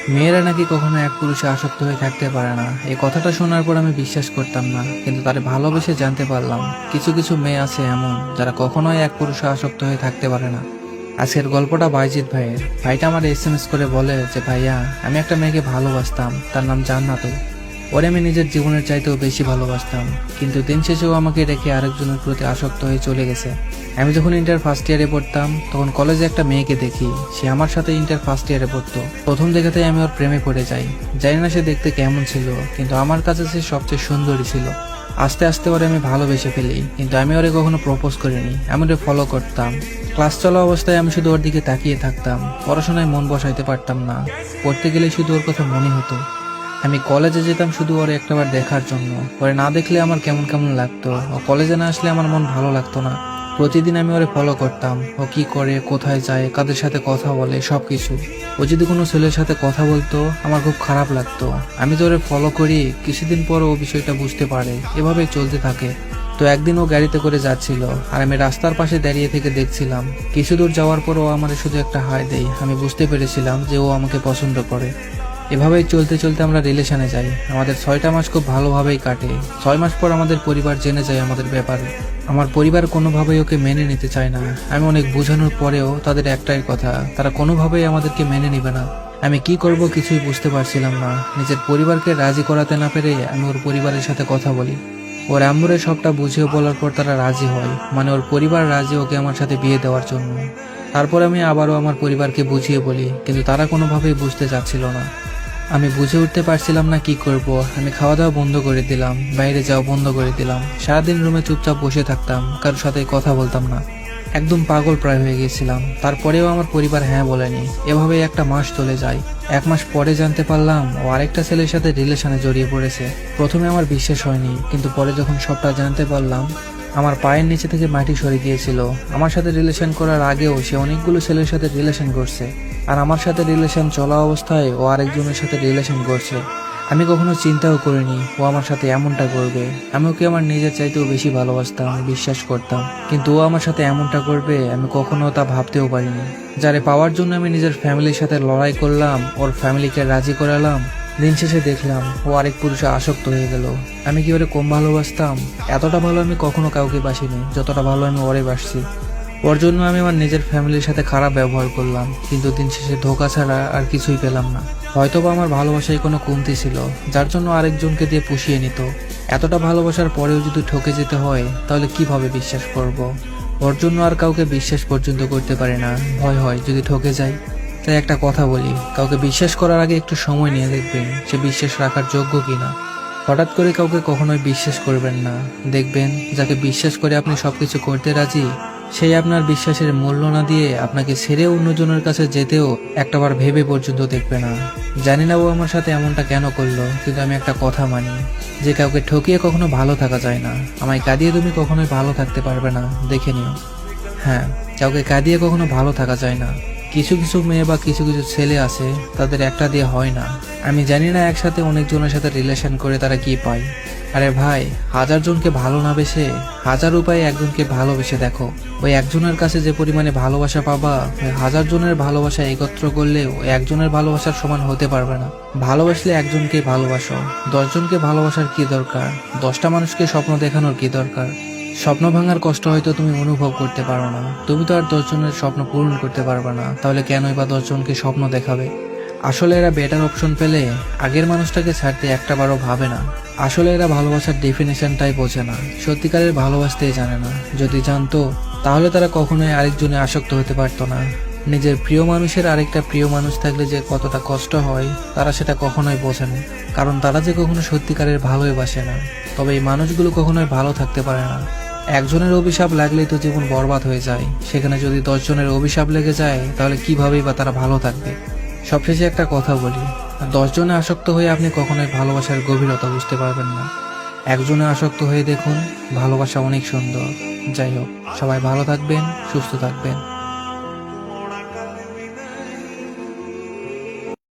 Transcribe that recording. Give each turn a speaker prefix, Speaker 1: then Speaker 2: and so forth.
Speaker 1: মেয়েরা নাকি কখনো এক পুরুষে আসক্ত হয়ে থাকতে পারে না। এই কথাটা শোনার পর আমি বিশ্বাস করতাম না, কিন্তু তারে ভালোবেসে জানতে পারলাম কিছু কিছু মেয়ে আছে এমন যারা কখনোই এক পুরুষে আসক্ত হয়ে থাকতে পারে না। আজকের গল্পটা বাইজিৎ ভাইয়ের। ভাইটা আমার এসএমএস করে বলে যে ভাইয়া, আমি একটা মেয়েকে ভালোবাসতাম, তার নাম জান্নাতুল। ওরে আমি নিজের জীবনের চাইতেও বেশি ভালোবাসতাম, কিন্তু দিন শেষেও আমাকে রেখে আরেকজনের প্রতি আসক্ত হয়ে চলে গেছে। আমি যখন ইন্টার ফার্স্ট ইয়ারে পড়তাম তখন কলেজে একটা মেয়েকে দেখি, সে আমার সাথে ইন্টার ফার্স্ট ইয়ারে পড়তো। প্রথম দেখাতেই আমি ওর প্রেমে পড়ে যাই। জানি না সে দেখতে কেমন ছিল, কিন্তু আমার কাছে সে সবচেয়ে সুন্দরী ছিল। আস্তে আস্তে ওরে আমি ভালোবেসে ফেলি, কিন্তু আমি ওরে কখনো প্রপোজ করিনি। আমি ওরে ফলো করতাম। ক্লাস চলা অবস্থায় আমি শুধু ওর দিকে তাকিয়ে থাকতাম। পড়াশোনায় মন বসাইতে পারতাম না। পড়তে গেলে শুধু ওর কথা মনে হতো। আমি কলেজে যেতাম শুধু ওরে একটাবার দেখার জন্য। ওরে না দেখলে আমার কেমন কেমন লাগতো। ও কলেজে না আসলে আমার মন ভালো লাগতো না। প্রতিদিন আমি ওরে ফলো করতাম, ও কি করে, কোথায় যায়, কাদের সাথে কথা বলে, সবকিছু। ও যদি কোনো ছেলের সাথে কথা বলতো আমার খুব খারাপ লাগতো। আমি তো ওরে ফলো করি, কিছুদিন পর ও বিষয়টা বুঝতে পারে, এভাবেই চলতে থাকে। তো একদিন ও গাড়িতে করে যাচ্ছিল, আর আমি রাস্তার পাশে দাঁড়িয়ে থেকে দেখছিলাম। কিছু দূর যাওয়ার পর ও আমার শুধু একটা হাই দেয়। আমি বুঝতে পেরেছিলাম যে ও আমাকে পছন্দ করে। এভাবেই চলতে চলতে আমরা রিলেশনে যাই। আমাদের 6টা মাস খুব ভালোভাবেই কাটে। 6 মাস পর আমাদের পরিবার জেনে যায় আমাদের ব্যাপারে। আমার পরিবার কোনোভাবেই ওকে মেনে নিতে চায় না। আমি অনেক বোঝানোর পরেও তাদের একটাই কথা, তারা কোনোভাবেই আমাদেরকে মেনে নিবে না। আমি কি করব কিছুই বুঝতে পারছিলাম না। নিজের পরিবারকে রাজি করাতে না পেরে আমি ওর পরিবারের সাথে কথা বলি। ওর আম্মুরে সবটা বুঝিয়ে বলার পর তারা রাজি হয়, মানে ওর পরিবার রাজি ওকে আমার সাথে বিয়ে দেওয়ার জন্য। তারপর আমি আবারও আমার পরিবারকে বুঝিয়ে বলি, কিন্তু তারা কোনোভাবেই বুঝতে চাচ্ছিল না। আমি বুঝে উঠতে পারছিলাম না কি করব। আমি খাওয়া দাওয়া বন্ধ করে দিলাম, বাইরে যাওয়া বন্ধ করে দিলাম। সারাদিন রুমে চুপচাপ বসে থাকতাম, কারোর সাথে কথা বলতাম না। একদম পাগল প্রায় হয়ে গেছিলাম। তারপরেও আমার পরিবার হ্যাঁ বলেনি। এভাবেই একটা মাস চলে যায়। 1 মাস পরে জানতে পারলাম ও আরেকটা ছেলের সাথে রিলেশনে জড়িয়ে পড়েছে। প্রথমে আমার বিশ্বাস হয়নি, কিন্তু পরে যখন সবটা জানতে পারলাম আমার পায়ের নিচে থেকে মাটি সরে গিয়েছিল। আমার সাথে রিলেশন করার আগেও সে অনেকগুলো ছেলের সাথে রিলেশন করছে, আর আমার সাথে রিলেশন চলা অবস্থায় ও আরেকজনের সাথে রিলেশন করছে। আমি কখনো চিন্তাও করিনি ও আমার সাথে এমনটা করবে। আমি ওকে আমার নিজের চাইতেও বেশি ভালোবাসতাম, বিশ্বাস করতাম, কিন্তু ও আমার সাথে এমনটা করবে আমি কখনো তা ভাবতেও পারিনি। যারে পাওয়ার জন্য আমি নিজের ফ্যামিলির সাথে লড়াই করলাম, ওর ফ্যামিলিকে রাজি করালাম, দিন শেষে দেখলাম ও আরেক পুরুষে আসক্ত হয়ে গেল। আমি কি ওরে কম ভালোবাসতাম? এতটা ভালো আমি কখনো কাউকে বাসিনি যতটা ভালো আমি ওরে বাসছি। ওর জন্য আমি আমার নিজের ফ্যামিলির সাথে খারাপ ব্যবহার করলাম, কিন্তু দিন শেষে ধোঁকা ছাড়া আর কিছুই পেলাম না। হয়তোবা আমার ভালোবাসায় কোনো কমতি ছিল, যার জন্য আরেকজনকে দিয়ে পুষিয়ে নিত। এতটা ভালোবাসার পরেও যদি ঠকে যেতে হয় তাহলে কিভাবে বিশ্বাস করব? ওর জন্য আর কাউকে বিশ্বাস পর্যন্ত করতে পারি না। ভয় হয় যদি ঠকে যাই। তাই একটা কথা বলি, কাউকে বিশ্বাস করার আগে একটু সময় নিয়ে দেখবেন সে বিশ্বাস রাখার যোগ্য কিনা। হঠাৎ করে কাউকে কখনোই বিশ্বাস করবেন না। দেখবেন যাকে বিশ্বাস করে আপনি সবকিছু করতে রাজি, সেই আপনার বিশ্বাসের মূল্য না দিয়ে আপনাকে ছেড়ে অন্যজনের কাছে যেতেও একটাবার ভেবে পর্যন্ত দেখবে না। জানি না ও আমার সাথে এমনটা কেন করলো, কিন্তু আমি একটা কথা মানি যে কাউকে ঠকিয়ে কখনো ভালো থাকা যায় না। আমায় কাঁদিয়ে তুমি কখনোই ভালো থাকতে পারবে না, দেখে নিও। হ্যাঁ, কাউকে কাঁদিয়ে কখনো ভালো থাকা যায় না। কিছু কিছু মেয়ে বা কিছু কিছু ছেলে আছে, তাদের একটা দিয়ে হয় না। আমি জানি না একসাথে অনেকজনের সাথে রিলেশন করে তারা কি পায়। আরে ভাই, 1000 জনকে ভালো না বেসে 1000 উপায়ে একজনকে ভালোবেসে দেখো। ওই একজনের কাছে যে পরিমাণে ভালোবাসা পাবা, ওই 1000 জনের ভালোবাসা একত্র করলে ওই একজনের ভালোবাসার সমান হতে পারবে না। ভালোবাসলে একজনকেই ভালোবাসো। 10 জনকে ভালোবাসার কি দরকার? 10টা মানুষকে স্বপ্ন দেখানোর কি দরকার? স্বপ্ন ভাঙার কষ্ট হয়তো তুমি অনুভব করতে পারো না। তুমি তো আর 10 জনের স্বপ্ন পূরণ করতে পারবে না, তাহলে কেনই বা 10 জনকে স্বপ্ন দেখাবে? আসলে এরা বেটার অপশন পেলে আগের মানুষটাকে ছাড়তে একটা বারও ভাবে না। আসলে এরা ভালোবাসার ডেফিনেশনটাই বোঝে না, সত্যিকারের ভালোবাসতেই জানে না। যদি জানতো তাহলে তারা কখনোই আরেকজনে আসক্ত হতে পারতো না। নিজের প্রিয় মানুষের আরেকটা প্রিয় মানুষ থাকলে যে কতটা কষ্ট হয় তারা সেটা কখনোই বোঝে না, কারণ তারা যে কখনো সত্যিকারের ভালোই বাসে না। তবে এই মানুষগুলো কখনোই ভালো থাকতে পারে না। একজনের অভিশাপ লাগলেই তো জীবন বরবাদ হয়ে যায়, সেখানে যদি 10 জনের অভিশাপ লেগে যায় তাহলে কিভাবেই বা তারা ভালো থাকবে? সবশেষে একটা কথা বলি, 10 জনে আসক্ত হয়ে আপনি কখনোই ভালোবাসার গভীরতা বুঝতে পারবেন না। একজনে আসক্ত হয়ে দেখুন, ভালোবাসা অনেক সুন্দর। যাই হোক, সবাই ভালো থাকবেন, সুস্থ থাকবেন।